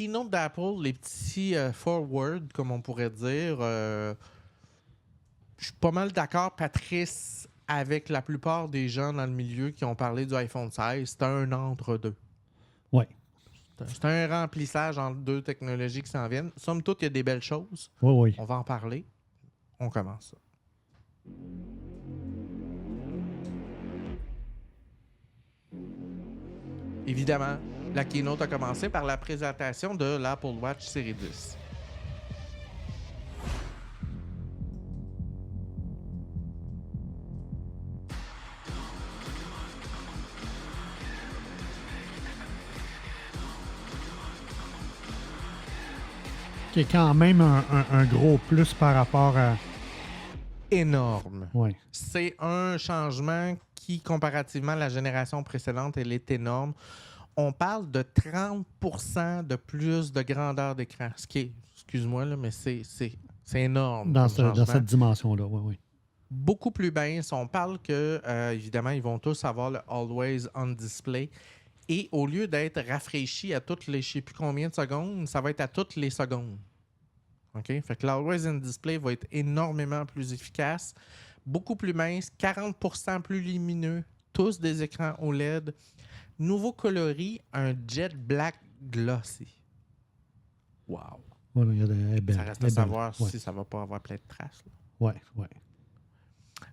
keynote d'Apple, les petits forward, comme on pourrait dire, je suis pas mal d'accord, Patrice, avec la plupart des gens dans le milieu qui ont parlé du iPhone 16. C'est un entre-deux. Oui. C'est un remplissage entre deux technologies qui s'en viennent. Somme toute, il y a des belles choses. Oui, oui. On va en parler. On commence ça. Évidemment, la keynote a commencé par la présentation de l'Apple Watch Série 10. Qui est quand même un gros plus par rapport à... Énorme. Oui. C'est un changement qui, comparativement à la génération précédente, elle est énorme. On parle de 30% de plus de grandeur d'écran. Ce qui est, excuse-moi, là, mais c'est énorme. Dans comme cette dimension-là, oui, oui. Beaucoup plus mince. On parle que, évidemment, ils vont tous avoir le Always On Display. Et au lieu d'être rafraîchi à toutes les, je ne sais plus combien de secondes, ça va être à toutes les secondes. OK? Fait que l'Always On Display va être énormément plus efficace, beaucoup plus mince, 40% plus lumineux, tous des écrans OLED. Nouveau coloris, un jet black glossy. Wow. Voilà, il y a des Ça reste à savoir si ça ne va pas avoir plein de traces. Oui, oui.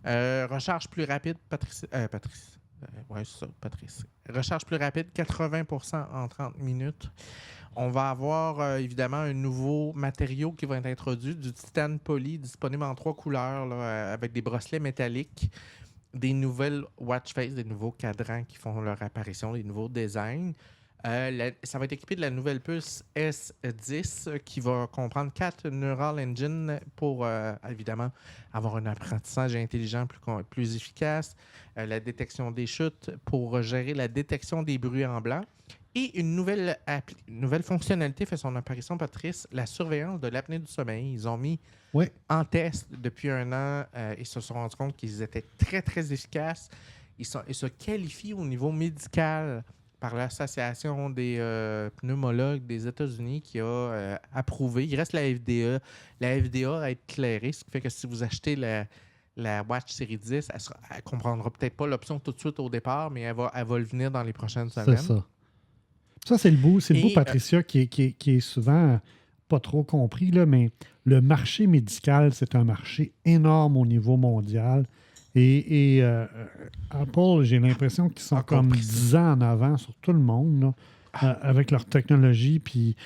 Recharge plus rapide, Patrice. Oui, c'est ça, Patrice. Recharge plus rapide, 80% en 30 minutes. On va avoir évidemment un nouveau matériau qui va être introduit, du titane poli, disponible en 3 couleurs, là, avec des bracelets métalliques, des nouvelles watch face, des nouveaux cadrans qui font leur apparition, des nouveaux designs. Ça va être équipé de la nouvelle puce S10 qui va comprendre 4 Neural Engine pour, évidemment, avoir un apprentissage intelligent plus efficace, la détection des chutes pour gérer la détection des bruits en blanc et une nouvelle fonctionnalité fait son apparition, Patrice, la surveillance de l'apnée du sommeil. Ils ont mis en test depuis un an et se sont rendus compte qu'ils étaient très, très efficaces. Ils se qualifient au niveau médical par l'Association des pneumologues des États-Unis qui a approuvé. Il reste la FDA. La FDA a éclairé, ce qui fait que si vous achetez la Watch Série 10, elle ne comprendra peut-être pas l'option tout de suite au départ, mais elle va le venir dans les prochaines semaines. C'est ça. Ça, c'est le bout, Patricia, qui est souvent pas trop compris, là, mais le marché médical, c'est un marché énorme au niveau mondial. Et Apple, j'ai l'impression qu'ils sont comme 10 ans en avant sur tout le monde là, avec leur technologie. Puis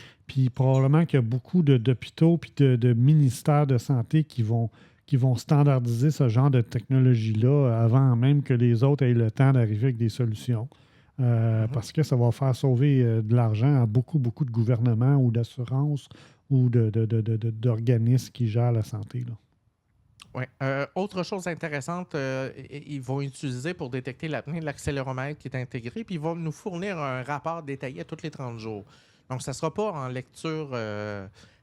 probablement qu'il y a beaucoup d'hôpitaux puis de ministères de santé qui vont standardiser ce genre de technologie-là avant même que les autres aient le temps d'arriver avec des solutions. Parce que ça va faire sauver de l'argent à beaucoup, beaucoup de gouvernements ou d'assurances ou d'organismes qui gèrent la santé, là. Oui. Autre chose intéressante, ils vont utiliser pour détecter l'apnée l'accéléromètre qui est intégré, puis ils vont nous fournir un rapport détaillé à tous les 30 jours. Donc, ça ne sera pas en lecture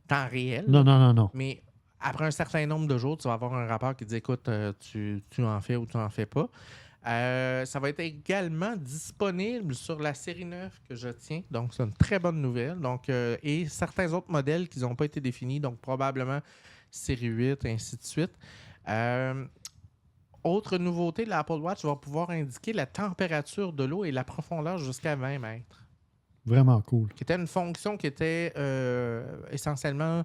temps réel. Non. Mais après un certain nombre de jours, tu vas avoir un rapport qui dit, écoute, tu en fais ou tu n'en fais pas. Ça va être également disponible sur la série 9 que je tiens. Donc, c'est une très bonne nouvelle. Donc, et certains autres modèles qui n'ont pas été définis, donc probablement série 8, et ainsi de suite. Autre nouveauté, l'Apple Watch va pouvoir indiquer la température de l'eau et la profondeur jusqu'à 20 mètres. Vraiment cool. Qui était une fonction qui était essentiellement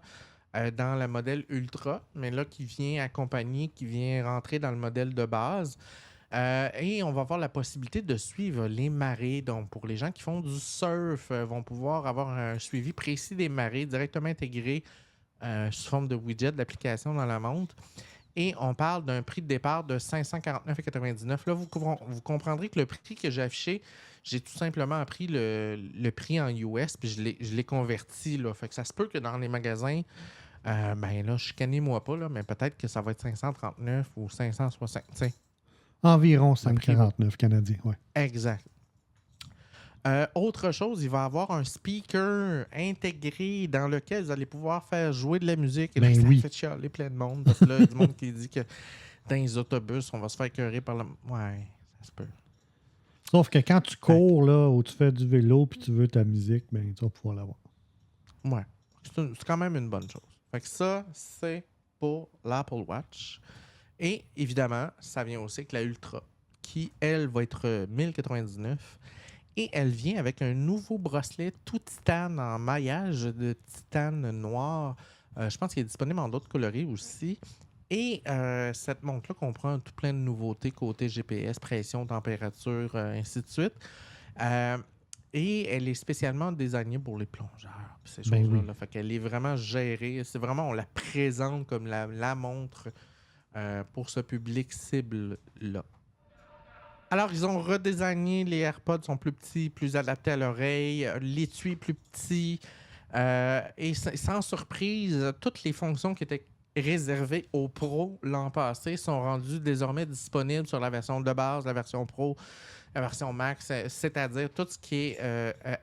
dans le modèle Ultra, mais là, qui vient accompagner, qui vient rentrer dans le modèle de base. Et on va avoir la possibilité de suivre les marées. Donc, pour les gens qui font du surf, vont pouvoir avoir un suivi précis des marées directement intégré sous forme de widget d'application dans la montre. Et on parle d'un prix de départ de 549,99. Là, vous comprendrez que le prix que j'ai affiché, j'ai tout simplement pris le prix en US puis je l'ai converti. Là. Fait que ça se peut que dans les magasins, ben là, chicanez-moi pas, là, mais peut-être que ça va être 539 ou 560. T'sais. Environ 5,49 canadiens, oui. Exact. Autre chose, il va y avoir un speaker intégré dans lequel vous allez pouvoir faire jouer de la musique. Et là, ça fait chialer plein de monde. Parce que là, il y a du monde qui dit que dans les autobus, on va se faire écœurer par le... Ouais, ça se peut. Sauf que quand tu cours là, ou tu fais du vélo puis tu veux ta musique, ben tu vas pouvoir l'avoir. Ouais. C'est quand même une bonne chose. Fait que ça, c'est pour l'Apple Watch. Et évidemment, ça vient aussi avec la Ultra, qui, elle, va être 1099. Et elle vient avec un nouveau bracelet tout titane en maillage de titane noir. Je pense qu'il est disponible en d'autres coloris aussi. Et cette montre-là comprend tout plein de nouveautés côté GPS, pression, température, ainsi de suite. Et elle est spécialement désignée pour les plongeurs. Ces choses-là. Oui. Fait qu'elle est vraiment gérée. C'est vraiment, on la présente comme la montre pour ce public cible-là. Alors, ils ont redesigné, les AirPods sont plus petits, plus adaptés à l'oreille, l'étui est plus petit, et sans surprise, toutes les fonctions qui étaient réservées aux pros l'an passé sont rendues désormais disponibles sur la version de base, la version Pro, la version Max, c'est-à-dire tout ce qui est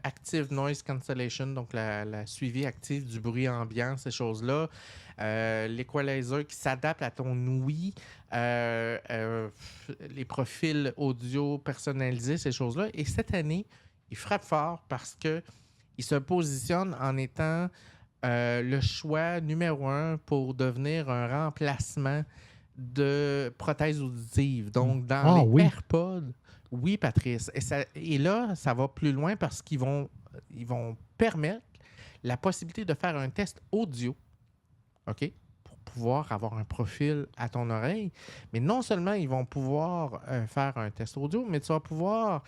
Active Noise Cancellation, donc la suivi active du bruit ambiant, ces choses-là. L'equalizer qui s'adapte à ton ouïe, les profils audio personnalisés, ces choses-là. Et cette année, il frappe fort parce qu'il se positionne en étant le choix numéro 1 pour devenir un remplacement de prothèses auditives. Donc, dans les AirPods, oui, Patrice. Et là, ça va plus loin parce qu'ils vont permettre la possibilité de faire un test audio, OK, pour pouvoir avoir un profil à ton oreille. Mais non seulement ils vont pouvoir faire un test audio, mais tu vas pouvoir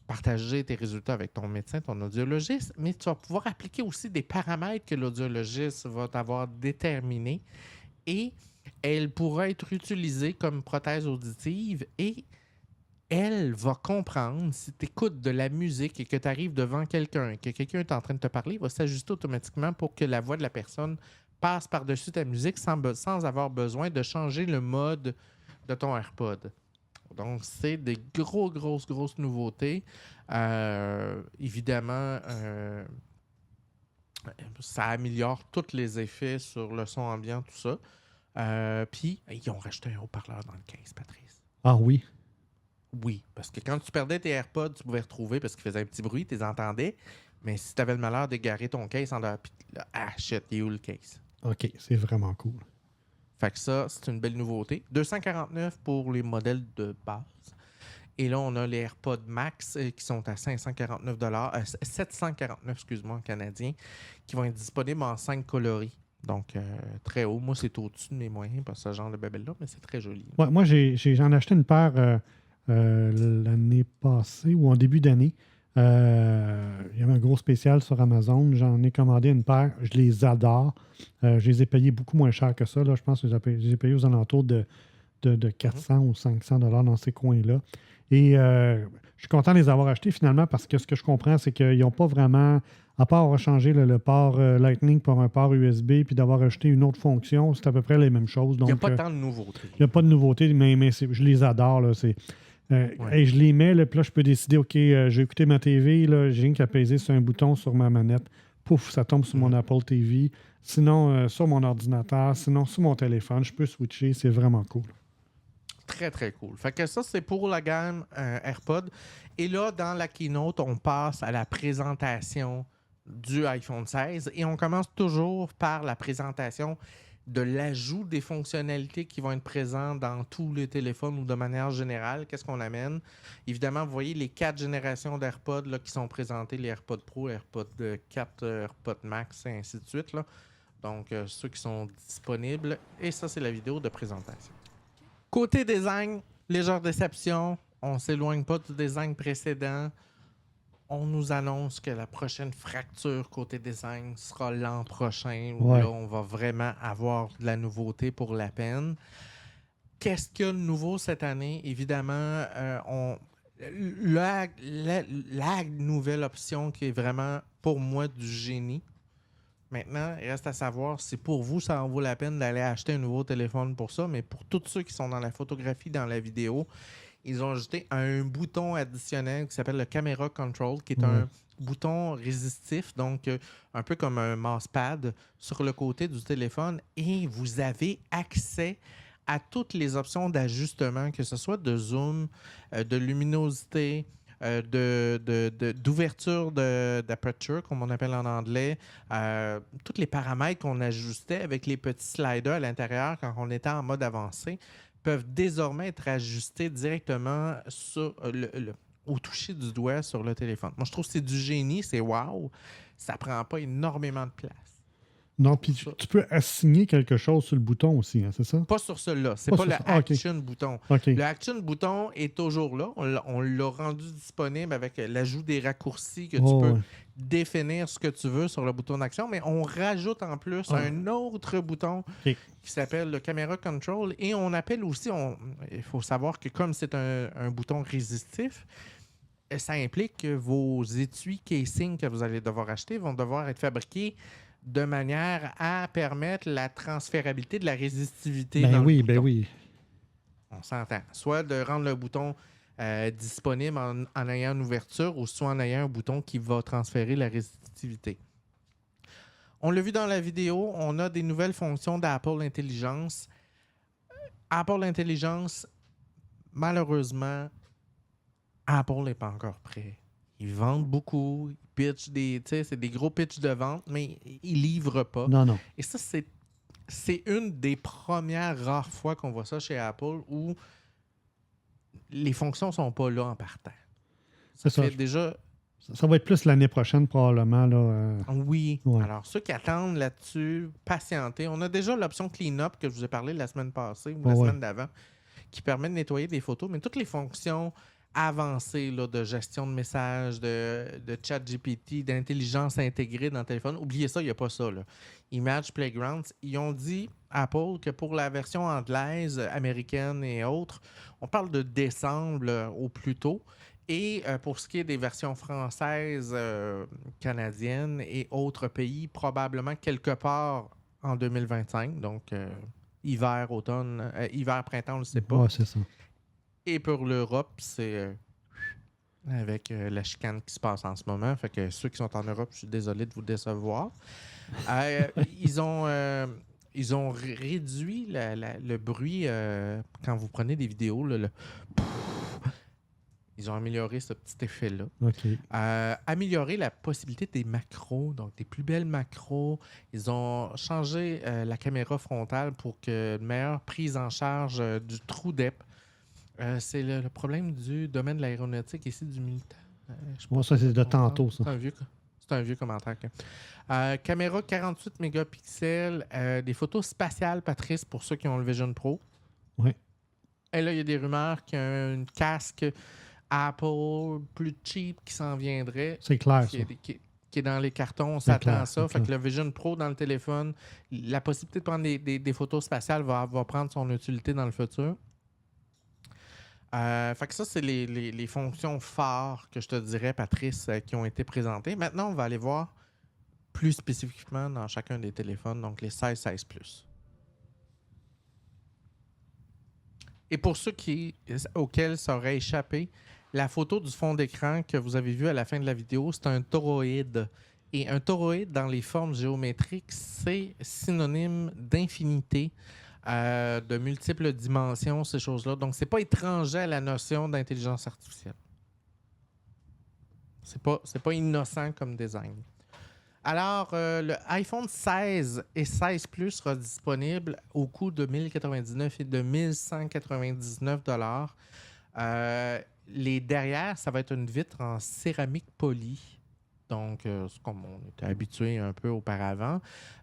partager tes résultats avec ton médecin, ton audiologiste, mais tu vas pouvoir appliquer aussi des paramètres que l'audiologiste va t'avoir déterminés et elle pourra être utilisée comme prothèse auditive et elle va comprendre si tu écoutes de la musique et que tu arrives devant quelqu'un, que quelqu'un est en train de te parler, il va s'ajuster automatiquement pour que la voix de la personne passe par-dessus ta musique sans avoir besoin de changer le mode de ton AirPod. Donc, c'est des grosses nouveautés. Évidemment, ça améliore tous les effets sur le son ambiant, tout ça. Puis, ils ont rajouté un haut-parleur dans le case, Patrice. Ah oui? Oui, parce que quand tu perdais tes AirPods, tu pouvais retrouver parce qu'ils faisaient un petit bruit, tu les entendais. Mais si tu avais le malheur d'égarer ton case, shit, il est où le case? OK, c'est vraiment cool. Fait que ça, c'est une belle nouveauté. 249 pour les modèles de base. Et là, on a les AirPods Max qui sont à 549 749, excuse-moi, en canadien, qui vont être disponibles en 5 coloris. Donc, très haut. Moi, c'est au-dessus de mes moyens pour ce genre de babelle-là, mais c'est très joli. Ouais, moi, j'en ai acheté une paire l'année passée ou en début d'année. Il y avait un gros spécial sur Amazon. J'en ai commandé une paire. Je les adore. Je les ai payés beaucoup moins cher que ça. Là. Je pense que je les ai payés aux alentours de 400 ou 500 $ dans ces coins-là. Et je suis content de les avoir achetés finalement parce que ce que je comprends, c'est qu'ils n'ont pas vraiment, à part avoir changé le port Lightning pour un port USB puis d'avoir ajouté une autre fonction, c'est à peu près les mêmes choses. Donc, il n'y a pas tant de nouveautés. Il n'y a pas de nouveautés, mais je les adore. Là, et je les mets, là, puis là, je peux décider, OK, j'ai écouté ma TV, là, j'ai rien qu'à peser sur un bouton sur ma manette. Pouf, ça tombe sur mon Apple TV. Sinon, sur mon ordinateur. Sinon, sur mon téléphone. Je peux switcher. C'est vraiment cool. Très, très cool. Fait que ça, c'est pour la gamme AirPod. Et là, dans la keynote, on passe à la présentation du iPhone 16 et on commence toujours par la présentation de l'ajout des fonctionnalités qui vont être présentes dans tous les téléphones ou de manière générale. Qu'est-ce qu'on amène? Évidemment, vous voyez les 4 générations d'AirPods là, qui sont présentées, les AirPods Pro, AirPods 4, AirPods Max et ainsi de suite. Là. Donc, ceux qui sont disponibles. Et ça, c'est la vidéo de présentation. Côté design, légère déception. On ne s'éloigne pas du design précédent. On nous annonce que la prochaine fracture côté design sera l'an prochain, où là, on va vraiment avoir de la nouveauté pour la peine. Qu'est-ce qu'il y a de nouveau cette année? Évidemment, la nouvelle option qui est vraiment, pour moi, du génie. Maintenant, il reste à savoir si pour vous, ça en vaut la peine d'aller acheter un nouveau téléphone pour ça, mais pour tous ceux qui sont dans la photographie, dans la vidéo, ils ont ajouté un bouton additionnel qui s'appelle le Camera Control, qui est un bouton résistif, donc un peu comme un mousepad sur le côté du téléphone. Et vous avez accès à toutes les options d'ajustement, que ce soit de zoom, de luminosité, d'ouverture d'aperture, comme on appelle en anglais, tous les paramètres qu'on ajustait avec les petits sliders à l'intérieur quand on était en mode avancé peuvent désormais être ajustés directement au toucher du doigt sur le téléphone. Moi, je trouve que c'est du génie, c'est wow. Ça prend pas énormément de place. Non, puis tu peux assigner quelque chose sur le bouton aussi, hein, c'est ça? Pas sur celui-là. C'est pas le Action bouton. Okay. Le Action bouton est toujours là. On l'a rendu disponible avec l'ajout des raccourcis que tu peux définir ce que tu veux sur le bouton d'action, mais on rajoute en plus un autre bouton qui s'appelle le Camera Control et on appelle aussi, il faut savoir que comme c'est un bouton résistif, ça implique que vos étuis casing que vous allez devoir acheter vont devoir être fabriqués de manière à permettre la transférabilité de la résistivité dans le bouton. Ben oui. On s'entend. Soit de rendre le bouton disponible en ayant une ouverture ou soit en ayant un bouton qui va transférer la résistivité. On l'a vu dans la vidéo, on a des nouvelles fonctions d'Apple Intelligence. Apple Intelligence, malheureusement, Apple n'est pas encore prêt. Ils vendent beaucoup, ils pitchent c'est des gros pitchs de vente, mais ils ne livrent pas. Non. Et ça, c'est une des premières rares fois qu'on voit ça chez Apple où les fonctions ne sont pas là en partant. Ça va être plus l'année prochaine, probablement. Là, Oui. Ouais. Alors, ceux qui attendent là-dessus, patientez. On a déjà l'option Cleanup que je vous ai parlé la semaine passée ou la semaine d'avant, qui permet de nettoyer des photos, mais toutes les fonctions avancées là, de gestion de messages, de chat GPT, d'intelligence intégrée dans le téléphone. Oubliez ça, il n'y a pas ça. Là. Image Playground, ils ont dit, Apple, que pour la version anglaise, américaine et autres, on parle de décembre au plus tôt. Et pour ce qui est des versions françaises, canadiennes et autres pays, probablement quelque part en 2025. Donc, hiver, automne, hiver, printemps, on ne le sait pas. Ouais, c'est ça. Et pour l'Europe, c'est avec la chicane qui se passe en ce moment. Fait que ceux qui sont en Europe, je suis désolé de vous décevoir. Ils ont réduit le bruit quand vous prenez des vidéos. Ils ont amélioré ce petit effet-là. Okay. Amélioré la possibilité des macros, donc des plus belles macros. Ils ont changé la caméra frontale pour que une meilleure prise en charge du trou depth. C'est le problème du domaine de l'aéronautique ici, du militaire. Ça, c'est de tantôt, ça. C'est un vieux commentaire. Caméra 48 mégapixels, des photos spatiales, Patrice, pour ceux qui ont le Vision Pro. Oui. Et là, il y a des rumeurs qu'il y a un casque Apple plus cheap qui s'en viendrait. C'est clair, ça. Qui est dans les cartons, on s'attend à ça. Fait que le Vision Pro dans le téléphone, la possibilité de prendre des photos spatiales va prendre son utilité dans le futur. Fait que ça, c'est les fonctions phares que je te dirais, Patrice, qui ont été présentées. Maintenant, on va aller voir plus spécifiquement dans chacun des téléphones, donc les 16 Plus. Et pour ceux auxquels ça aurait échappé, la photo du fond d'écran que vous avez vu à la fin de la vidéo, c'est un toroïde. Et un toroïde, dans les formes géométriques, c'est synonyme d'infinité. De multiples dimensions, ces choses-là. Donc, c'est pas étranger à la notion d'intelligence artificielle. C'est pas innocent comme design. Alors, le iPhone 16 et 16 Plus sera disponible au coût de 1 099 et de 1 199 $. Les derrière, ça va être une vitre en céramique polie. Donc, c'est comme on était habitué un peu auparavant.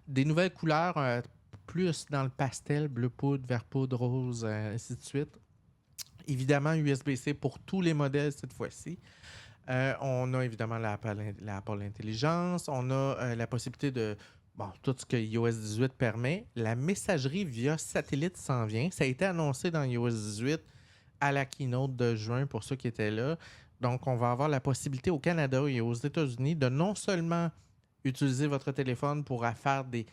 Des nouvelles couleurs plus dans le pastel, bleu poudre, vert poudre, rose, ainsi de suite. Évidemment, USB-C pour tous les modèles cette fois-ci. On a évidemment l'Apple Intelligence. On a la possibilité de tout ce que iOS 18 permet. La messagerie via satellite s'en vient. Ça a été annoncé dans iOS 18 à la keynote de juin pour ceux qui étaient là. Donc, on va avoir la possibilité au Canada et aux États-Unis de non seulement utiliser votre téléphone pour faire des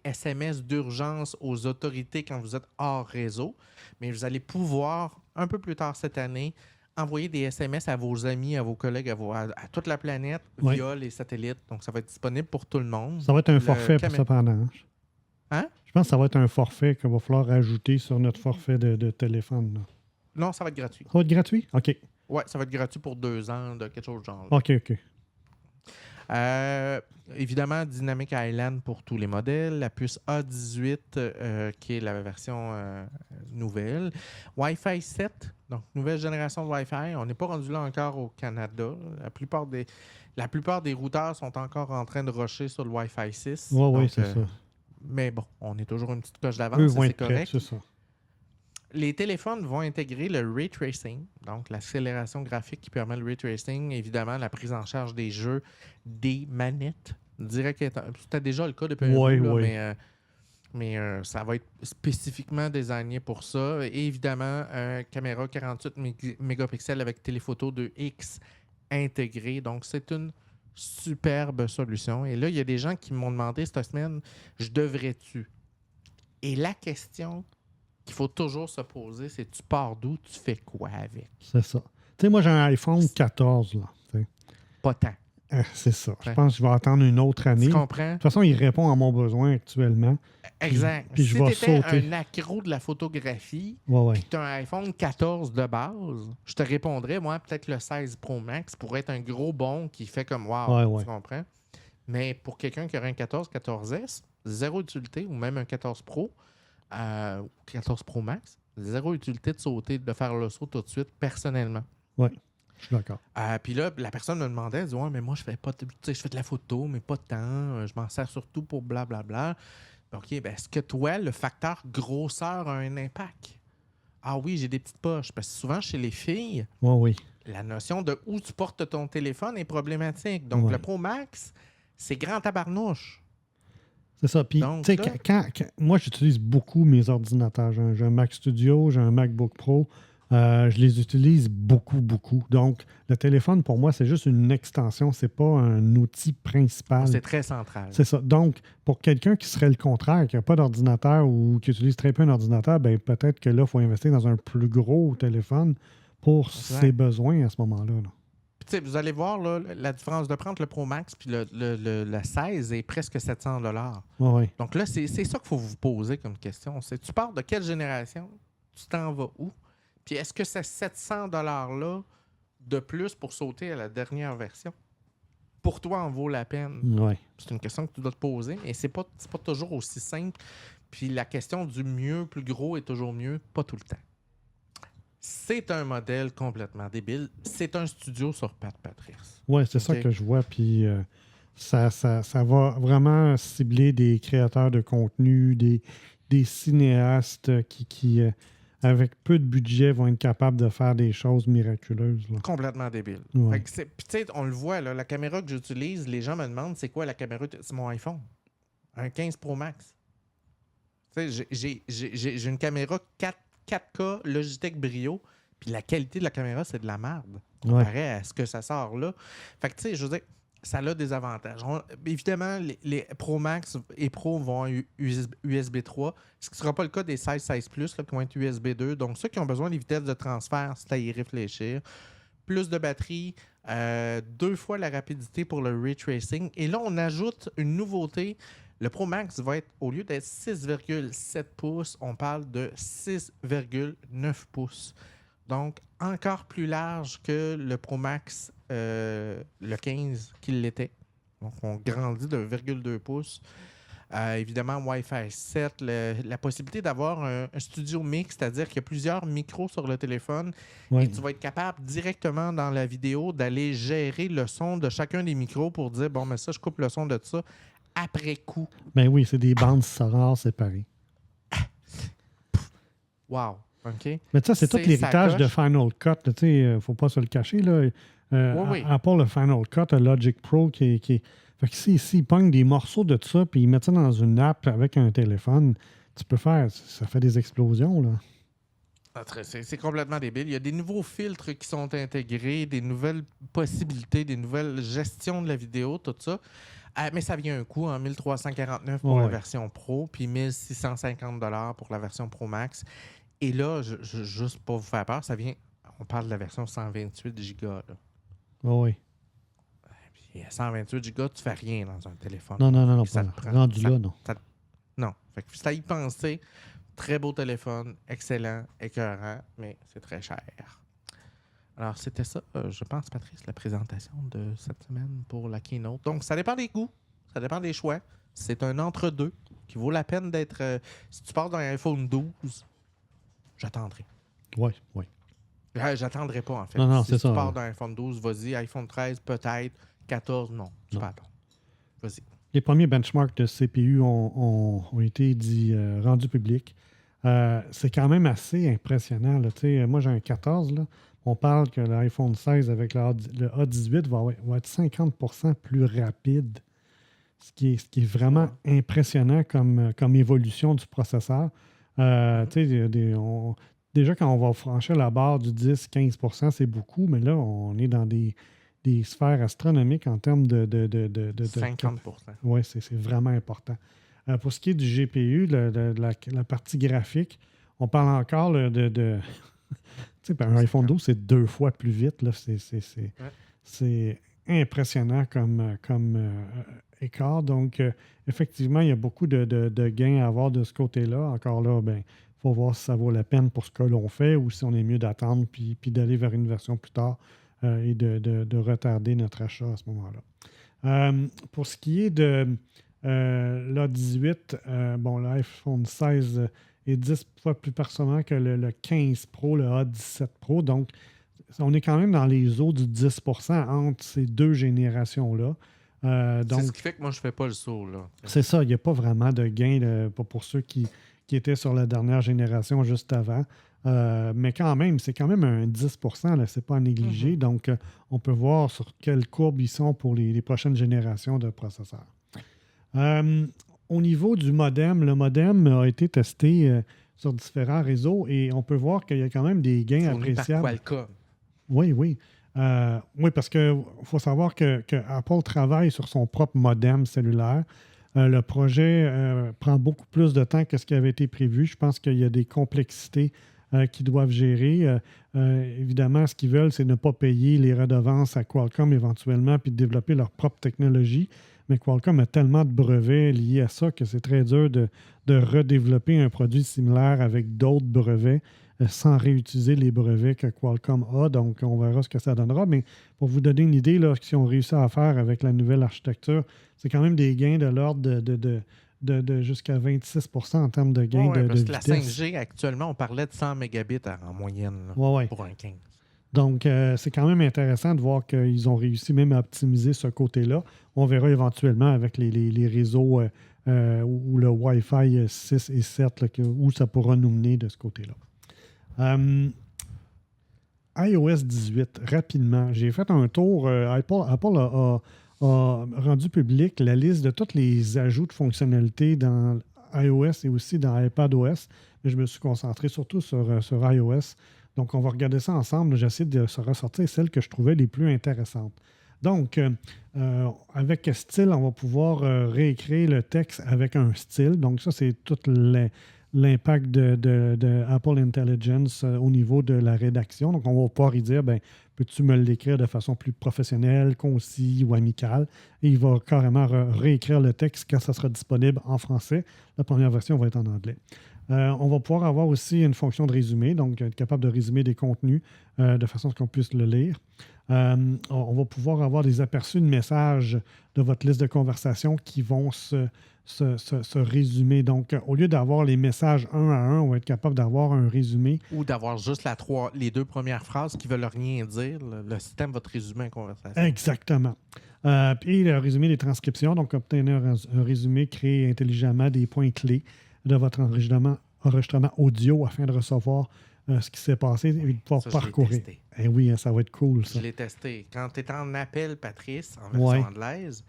SMS d'urgence aux autorités quand vous êtes hors réseau, mais vous allez pouvoir, un peu plus tard cette année, envoyer des SMS à vos amis, à vos collègues, à toute la planète via les satellites. Donc, ça va être disponible pour tout le monde. Ça va être un forfait pour ça pendant. Hein? Je pense que ça va être un forfait qu'il va falloir ajouter sur notre forfait de téléphone. Là. Non, ça va être gratuit. Ça va être gratuit? OK. Ouais, ça va être gratuit pour 2 ans, de quelque chose de genre. OK. Évidemment, Dynamic Island pour tous les modèles. La puce A18, qui est la version nouvelle. Wi-Fi 7, donc nouvelle génération de Wi-Fi. On n'est pas rendu là encore au Canada. La plupart des routeurs sont encore en train de rusher sur le Wi-Fi 6. Oui, c'est ça. Mais bon, on est toujours une petite coche Eux d'avance, vont c'est être prêts, correct. c'est ça. Les téléphones vont intégrer le ray tracing, donc l'accélération graphique qui permet le ray tracing, évidemment la prise en charge des jeux, des manettes. Je dirais que c'était déjà le cas depuis un bout, là, mais ça va être spécifiquement désigné pour ça. Et évidemment, caméra 48 mégapixels avec téléphoto 2X intégrée. Donc, c'est une superbe solution. Et là, il y a des gens qui m'ont demandé cette semaine, je devrais-tu? Et la question qu'il faut toujours se poser, c'est tu pars d'où, tu fais quoi avec? C'est ça. Tu sais, moi, j'ai un iPhone 14, là. T'sais. Pas tant. C'est ça. Je pense que je vais attendre une autre année. Tu comprends? De toute façon, il répond à mon besoin actuellement. Exact. Puis si je vais tu étais sauter. un accro de la photographie, Ouais. puis tu as un iPhone 14 de base, je te répondrais, moi, peut-être le 16 Pro Max pourrait être un gros bon qui fait comme wow, Ouais. tu comprends? Mais pour quelqu'un qui aurait un 14S, zéro utilité, ou même un 14 Pro, 14 Pro Max, zéro utilité de sauter, de faire le saut tout de suite, personnellement. Oui, je suis d'accord. Puis là, la personne me demandait, elle dit, ouais, mais moi, je fais de la photo, mais pas tant. Je m'en sers surtout pour blablabla. OK, ben est-ce que toi, le facteur grosseur a un impact? Ah oui, j'ai des petites poches. Parce que souvent, chez les filles, la notion de où tu portes ton téléphone est problématique. Donc, le Pro Max, c'est grand tabarnouche. C'est ça. Puis, tu sais, quand moi, j'utilise beaucoup mes ordinateurs. J'ai un Mac Studio, j'ai un MacBook Pro. Je les utilise beaucoup. Donc, le téléphone, pour moi, c'est juste une extension. C'est pas un outil principal. C'est très central. C'est ça. Donc, pour quelqu'un qui serait le contraire, qui n'a pas d'ordinateur ou qui utilise très peu un ordinateur, ben peut-être que là, il faut investir dans un plus gros téléphone pour ses besoins à ce moment-là. Là. Vous allez voir là, la différence de prendre le Pro Max puis le 16 est presque 700 $. Oui. Donc là, c'est ça qu'il faut vous poser comme question. C'est tu pars de quelle génération? Tu t'en vas où? Puis est-ce que ces 700 $-là de plus pour sauter à la dernière version, pour toi, en vaut la peine? Oui. C'est une question que tu dois te poser, et c'est pas toujours aussi simple. Puis la question du mieux, plus gros est toujours mieux, pas tout le temps. C'est un modèle complètement débile. C'est un studio sur pattes, Patrice. Oui, c'est ça que je vois. Puis ça va vraiment cibler des créateurs de contenu, des cinéastes qui avec peu de budget, vont être capables de faire des choses miraculeuses. Là. Complètement débile. Ouais. Puis tu sais, on le voit, là, la caméra que j'utilise, les gens me demandent c'est quoi la caméra? C'est mon iPhone. Un 15 Pro Max. Tu sais, j'ai une caméra 4K Logitech Brio, puis la qualité de la caméra, c'est de la merde comparé à ce que ça sort là. Fait que, tu sais, je veux dire, ça a des avantages. Évidemment, les Pro Max et Pro vont avoir USB 3, ce qui ne sera pas le cas des 16 Plus là, qui vont être USB 2. Donc, ceux qui ont besoin des vitesses de transfert, c'est à y réfléchir. Plus de batterie, 2 fois la rapidité pour le ray tracing. Et là, on ajoute une nouveauté. Le Pro Max va être, au lieu d'être 6,7 pouces, on parle de 6,9 pouces. Donc, encore plus large que le Pro Max, le 15 qu'il l'était. Donc, on grandit de 1,2 pouces. Évidemment, Wi-Fi 7, la possibilité d'avoir un studio mix, c'est-à-dire qu'il y a plusieurs micros sur le téléphone et tu vas être capable directement dans la vidéo d'aller gérer le son de chacun des micros pour dire, bon, mais ça, je coupe le son de ça après coup. Ben oui, c'est des bandes sonores séparées. Wow. OK. Mais ça, c'est tout l'héritage de Final Cut. Il ne faut pas se le cacher. Là. À part le Final Cut, Logic Pro qui est... Fait que s'ils pognent des morceaux de ça puis ils mettent ça dans une app avec un téléphone, tu peux faire... Ça fait des explosions, là. C'est complètement débile. Il y a des nouveaux filtres qui sont intégrés, des nouvelles possibilités, des nouvelles gestions de la vidéo, tout ça. Mais ça vient un coût, hein, 1349 pour la version Pro, puis 1650 $ pour la version Pro Max. Et là, juste pour vous faire peur, ça vient... On parle de la version 128 Go. Oui. Puis à 128 Go, tu fais rien dans un téléphone. Non, ça pas te prend, rendu là, non. Non. Fait que ça y penser. Très beau téléphone, excellent, écœurant, mais c'est très cher. Alors, c'était ça, je pense, Patrice, la présentation de cette semaine pour la keynote. Donc, ça dépend des goûts, ça dépend des choix. C'est un entre-deux qui vaut la peine d'être... si tu pars d'un iPhone 12, j'attendrai. Oui. J'attendrai pas, en fait. Non, si c'est tu ça. pars d'un iPhone 12, vas-y. iPhone 13, peut-être. 14, non. Tu peux attendre. Vas-y. Les premiers benchmarks de CPU ont été rendus publics. C'est quand même assez impressionnant. Là. Moi, j'ai un 14. Là. On parle que l'iPhone 16 avec le A18 va être 50% plus rapide, ce qui est vraiment impressionnant comme évolution du processeur. Déjà, quand on va franchir la barre du 10-15%, c'est beaucoup, mais là, on est dans des sphères astronomiques en termes de 50%. Oui, c'est vraiment important. Pour ce qui est du GPU, la partie graphique, on parle encore de un iPhone 12, c'est 2 fois plus vite. Là. C'est impressionnant comme écart. Donc, effectivement, il y a beaucoup de gains à avoir de ce côté-là. Encore là, il faut voir si ça vaut la peine pour ce que l'on fait ou si on est mieux d'attendre puis d'aller vers une version plus tard et de retarder notre achat à ce moment-là. Pour ce qui est de l'A18, l'iPhone 16 est 10 fois plus performant que le 15 Pro, le A17 Pro. Donc, on est quand même dans les eaux du 10% entre ces deux générations-là. C'est ce qui fait que moi, je ne fais pas le saut. Là. C'est ça, il n'y a pas vraiment de gain pour ceux qui étaient sur la dernière génération juste avant. Mais quand même, c'est quand même un 10%, ce n'est pas à négliger. Donc, on peut voir sur quelle courbe ils sont pour les prochaines générations de processeurs. Au niveau du modem, le modem a été testé sur différents réseaux et on peut voir qu'il y a quand même des gains appréciables. Par Qualcomm. Oui. Oui, parce qu'il faut savoir que Apple travaille sur son propre modem cellulaire. Le projet prend beaucoup plus de temps que ce qui avait été prévu. Je pense qu'il y a des complexités qu'ils doivent gérer. Évidemment, ce qu'ils veulent, c'est ne pas payer les redevances à Qualcomm éventuellement puis de développer leur propre technologie. Mais Qualcomm a tellement de brevets liés à ça que c'est très dur de redévelopper un produit similaire avec d'autres brevets sans réutiliser les brevets que Qualcomm a. Donc, on verra ce que ça donnera. Mais pour vous donner une idée, là, si on réussit à faire avec la nouvelle architecture, c'est quand même des gains de l'ordre de jusqu'à 26% en termes de gains de vitesse. La 5G, actuellement, on parlait de 100 mégabits en moyenne là, pour un 15. Donc, c'est quand même intéressant de voir qu'ils ont réussi même à optimiser ce côté-là. On verra éventuellement avec les réseaux ou le Wi-Fi 6 et 7 là, où ça pourra nous mener de ce côté-là. iOS 18, rapidement. J'ai fait un tour. Apple a rendu public la liste de tous les ajouts de fonctionnalités dans iOS et aussi dans iPadOS. Mais je me suis concentré surtout sur iOS. Donc, on va regarder ça ensemble. J'essaie de se ressortir celles que je trouvais les plus intéressantes. Donc, avec style, on va pouvoir réécrire le texte avec un style. Donc, ça, c'est tout l'impact de Apple Intelligence au niveau de la rédaction. Donc, on va pouvoir y dire, peux-tu me l'écrire de façon plus professionnelle, concis ou amicale? Et il va carrément réécrire le texte quand ça sera disponible en français. La première version va être en anglais. On va pouvoir avoir aussi une fonction de résumé, donc être capable de résumer des contenus de façon à ce qu'on puisse le lire. On va pouvoir avoir des aperçus de messages de votre liste de conversations qui vont se résumer. Donc, au lieu d'avoir les messages un à un, on va être capable d'avoir un résumé. Ou d'avoir juste les 2 premières phrases qui ne veulent rien dire. Le système va te résumer une conversation. Exactement. Puis le résumé des transcriptions, donc obtenir un résumé créé intelligemment des points clés de votre enregistrement audio afin de recevoir ce qui s'est passé et de pouvoir parcourir. Je l'ai testé. Eh oui, ça va être cool, ça. Je l'ai testé. Quand tu es en appel, Patrice, en version anglaise,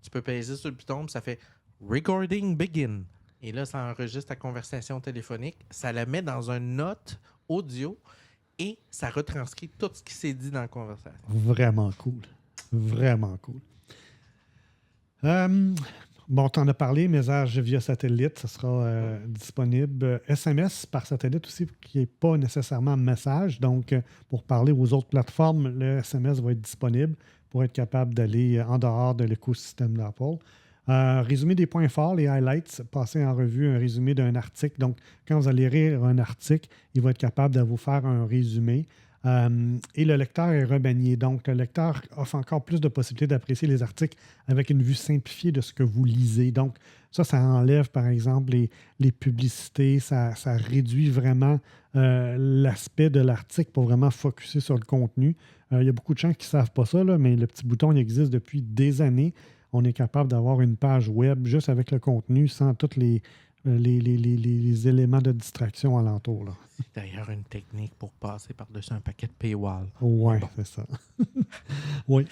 tu peux peser sur le piton, puis ça fait « Recording begin ». Et là, ça enregistre ta conversation téléphonique, ça la met dans une note audio et ça retranscrit tout ce qui s'est dit dans la conversation. Vraiment cool. Vraiment cool. Bon, tu en as parlé, message via satellite, ça sera disponible. SMS par satellite aussi, qui n'est pas nécessairement message. Donc, pour parler aux autres plateformes, le SMS va être disponible pour être capable d'aller en dehors de l'écosystème d'Apple. Résumé des points forts, les highlights, passer en revue un résumé d'un article. Donc, quand vous allez lire un article, il va être capable de vous faire un résumé. Et le lecteur est rebannié. Donc, le lecteur offre encore plus de possibilités d'apprécier les articles avec une vue simplifiée de ce que vous lisez. Donc, ça enlève, par exemple, les publicités. Ça réduit vraiment l'aspect de l'article pour vraiment focusser sur le contenu. Il y a beaucoup de gens qui ne savent pas ça, là, mais le petit bouton il existe depuis des années. On est capable d'avoir une page web juste avec le contenu sans tous les éléments de distraction alentour. Là. C'est d'ailleurs une technique pour passer par-dessus un paquet de paywall. Oui, c'est ça. Oui.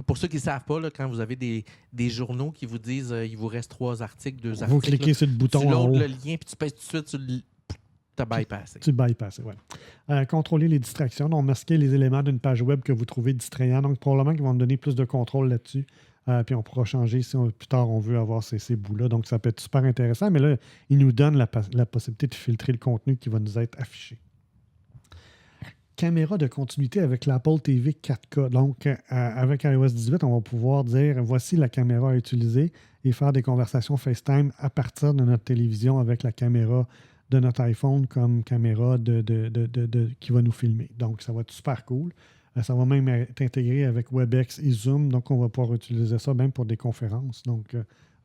Pour ceux qui ne savent pas, là, quand vous avez des journaux qui vous disent il vous reste 3 articles, 2 articles. Vous cliquez sur le bouton tu en haut. loads le lien puis tu pèses tout de suite sur le... Tu as bypassé. Tu bypasses, oui. Contrôler les distractions. Donc, masquer les éléments d'une page web que vous trouvez distrayants. Donc, probablement qu'ils vont nous donner plus de contrôle là-dessus. Puis on pourra changer si plus tard on veut avoir ces bouts-là. Donc, ça peut être super intéressant. Mais là, il nous donne la possibilité de filtrer le contenu qui va nous être affiché. Caméra de continuité avec l'Apple TV 4K. Donc, avec iOS 18, on va pouvoir dire voici la caméra à utiliser et faire des conversations FaceTime à partir de notre télévision avec la caméra de notre iPhone comme caméra qui va nous filmer. Donc, ça va être super cool. Ça va même être intégré avec WebEx et Zoom. Donc, on va pouvoir utiliser ça même pour des conférences. Donc,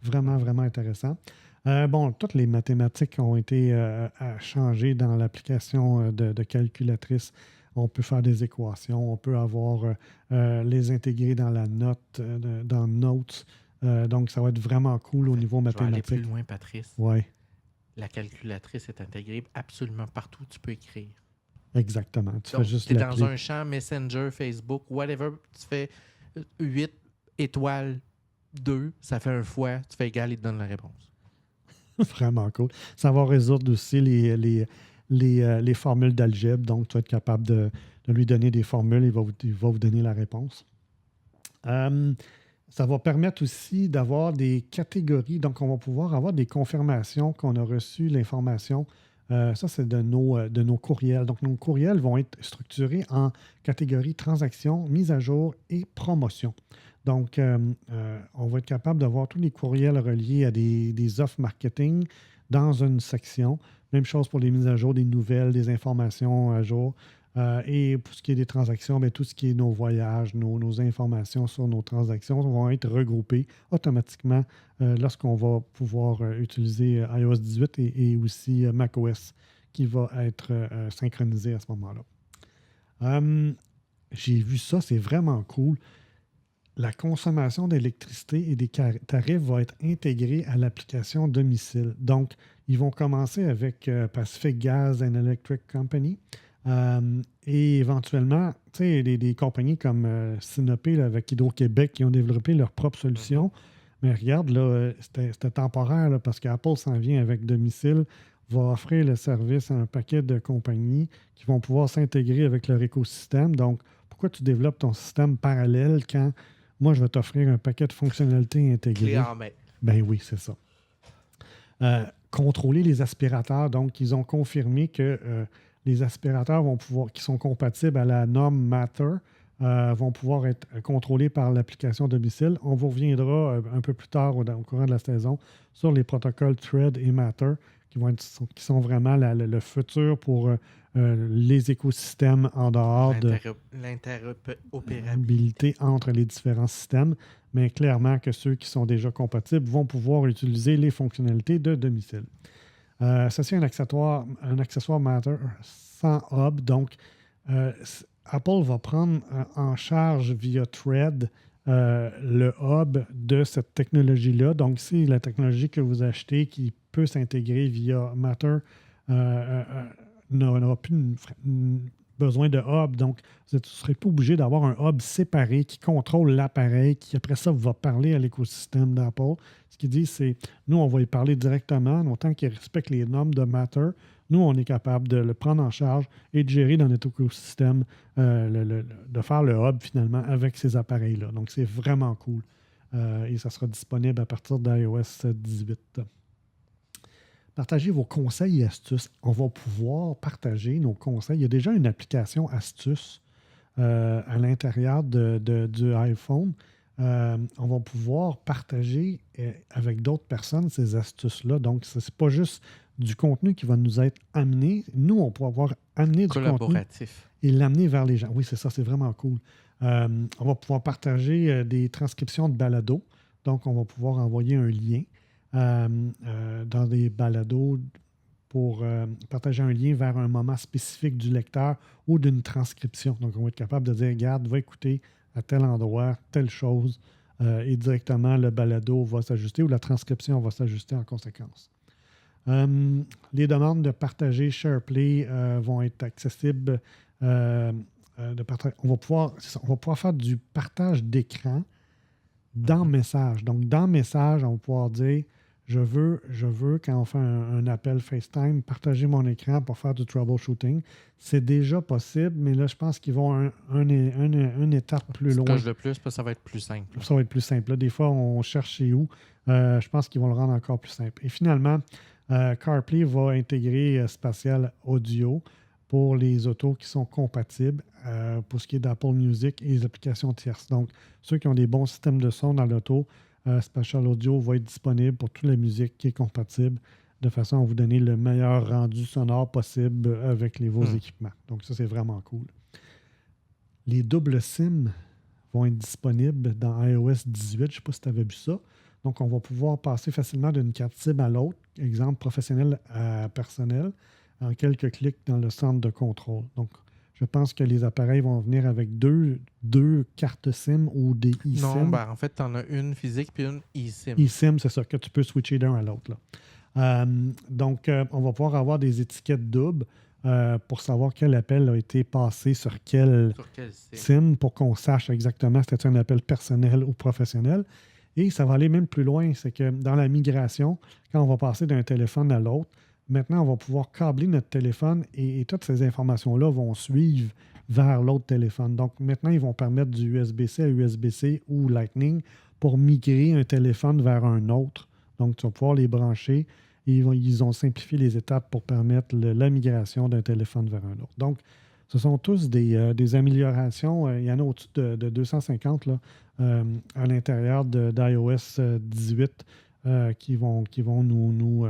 vraiment, vraiment intéressant. Toutes les mathématiques ont été changées dans l'application de calculatrice. On peut faire des équations. On peut avoir les intégrer dans la note, dans Notes. Donc, ça va être vraiment cool au niveau mathématique. Je vais aller plus loin, Patrice. Oui. La calculatrice est intégrée absolument partout où tu peux écrire. Exactement. Tu fais juste es dans un champ Messenger, Facebook, whatever, tu fais 8 étoiles 2, ça fait un fois, tu fais égal, il te donne la réponse. Vraiment cool. Ça va résoudre aussi les formules d'algèbre. Donc, tu vas être capable de lui donner des formules, il va vous donner la réponse. Ça va permettre aussi d'avoir des catégories. Donc, on va pouvoir avoir des confirmations qu'on a reçu l'information. Ça, c'est de nos courriels. Donc, nos courriels vont être structurés en catégories transactions, mise à jour et promotion. Donc, on va être capable d'avoir tous les courriels reliés à des offres marketing dans une section. Même chose pour les mises à jour, des nouvelles, des informations à jour. Et pour ce qui est des transactions, bien, tout ce qui est nos voyages, nos informations sur nos transactions vont être regroupées automatiquement lorsqu'on va pouvoir utiliser iOS 18 et aussi macOS qui va être synchronisé à ce moment-là. J'ai vu ça, c'est vraiment cool. La consommation d'électricité et des tarifs va être intégrée à l'application domicile. Donc, ils vont commencer avec Pacific Gas and Electric Company. Et éventuellement, tu sais, des compagnies comme Sinopé avec Hydro-Québec qui ont développé leur propre solution. Mais regarde, là, c'était temporaire là, parce qu'Apple s'en vient avec domicile, va offrir le service à un paquet de compagnies qui vont pouvoir s'intégrer avec leur écosystème. Donc, pourquoi tu développes ton système parallèle quand moi, je vais t'offrir un paquet de fonctionnalités intégrées? Clé en main. Ben oui, c'est ça. Contrôler les aspirateurs. Donc, ils ont confirmé que les aspirateurs vont pouvoir, qui sont compatibles à la norme Matter vont pouvoir être contrôlés par l'application domicile. On vous reviendra un peu plus tard au courant de la saison sur les protocoles Thread et Matter qui sont vraiment le futur pour les écosystèmes en dehors de l'interopérabilité entre les différents systèmes. Mais clairement que ceux qui sont déjà compatibles vont pouvoir utiliser les fonctionnalités de domicile. Ça, c'est un accessoire Matter sans hub. Donc, Apple va prendre en charge via Thread le hub de cette technologie-là. Donc, c'est la technologie que vous achetez qui peut s'intégrer via Matter n'aura plus besoin de hub. Donc, vous ne serez pas obligé d'avoir un hub séparé qui contrôle l'appareil, qui après ça va parler à l'écosystème d'Apple. Ce qu'ils disent, c'est nous, on va y parler directement, autant qu'ils respectent les normes de Matter. Nous, on est capable de le prendre en charge et de gérer dans notre écosystème, de faire le hub finalement avec ces appareils-là. Donc, c'est vraiment cool. Et ça sera disponible à partir d'iOS 18. Partagez vos conseils et astuces. On va pouvoir partager nos conseils. Il y a déjà une application astuces à l'intérieur du iPhone. On va pouvoir partager avec d'autres personnes ces astuces-là. Donc, ce n'est pas juste du contenu qui va nous être amené. Nous, on peut avoir amené du contenu Collaboratif. et l'amener vers les gens. Oui, c'est ça, c'est vraiment cool. On va pouvoir partager des transcriptions de balados. Donc, on va pouvoir envoyer un lien dans des balados pour partager un lien vers un moment spécifique du lecteur ou d'une transcription. Donc, on va être capable de dire, regarde, va écouter à tel endroit, telle chose, et directement, le balado va s'ajuster ou la transcription va s'ajuster en conséquence. Les demandes de partager SharePlay vont être accessibles. On va pouvoir faire du partage d'écran dans Message. Donc, dans Message, on va pouvoir dire je veux, quand on fait un appel FaceTime, partager mon écran pour faire du troubleshooting. C'est déjà possible, mais là, je pense qu'ils vont une étape plus loin. De plus, parce que ça va être plus simple. Ça va être plus simple. Là, des fois, on cherche chez où. Je pense qu'ils vont le rendre encore plus simple. Et finalement, CarPlay va intégrer spatial audio pour les autos qui sont compatibles pour ce qui est d'Apple Music et les applications tierces. Donc, ceux qui ont des bons systèmes de son dans l'auto, Spatial Audio va être disponible pour toute la musique qui est compatible de façon à vous donner le meilleur rendu sonore possible avec vos équipements. Donc, ça, c'est vraiment cool. Les doubles SIM vont être disponibles dans iOS 18. Je ne sais pas si tu avais vu ça. Donc, on va pouvoir passer facilement d'une carte SIM à l'autre, exemple professionnel à personnel, en quelques clics dans le centre de contrôle. Donc, je pense que les appareils vont venir avec deux cartes SIM ou des eSIM. Non, en fait, tu en as une physique puis une eSIM. eSIM, c'est ça, que tu peux switcher d'un à l'autre. Donc, on va pouvoir avoir des étiquettes doubles pour savoir quel appel a été passé sur quel SIM pour qu'on sache exactement si c'était un appel personnel ou professionnel. Et ça va aller même plus loin, c'est que dans la migration, quand on va passer d'un téléphone à l'autre, maintenant, on va pouvoir câbler notre téléphone et toutes ces informations-là vont suivre vers l'autre téléphone. Donc, maintenant, ils vont permettre du USB-C à USB-C ou Lightning pour migrer un téléphone vers un autre. Donc, tu vas pouvoir les brancher et ils ont simplifié les étapes pour permettre la migration d'un téléphone vers un autre. Donc, ce sont tous des améliorations. Il y en a au-dessus de 250 là, à l'intérieur d'iOS 18 qui vont nous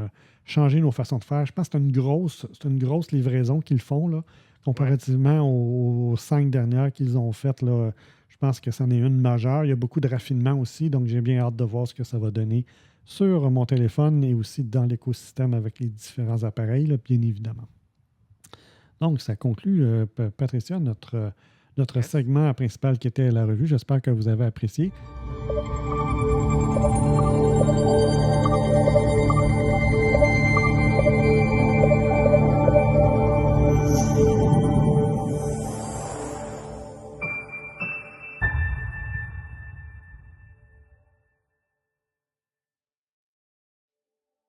changer nos façons de faire. Je pense que c'est une grosse livraison qu'ils font, là, comparativement aux 5 dernières qu'ils ont faites. Là, je pense que c'en est une majeure. Il y a beaucoup de raffinement aussi, donc j'ai bien hâte de voir ce que ça va donner sur mon téléphone et aussi dans l'écosystème avec les différents appareils, là, bien évidemment. Donc, ça conclut, Patricia, notre segment principal qui était la revue. J'espère que vous avez apprécié.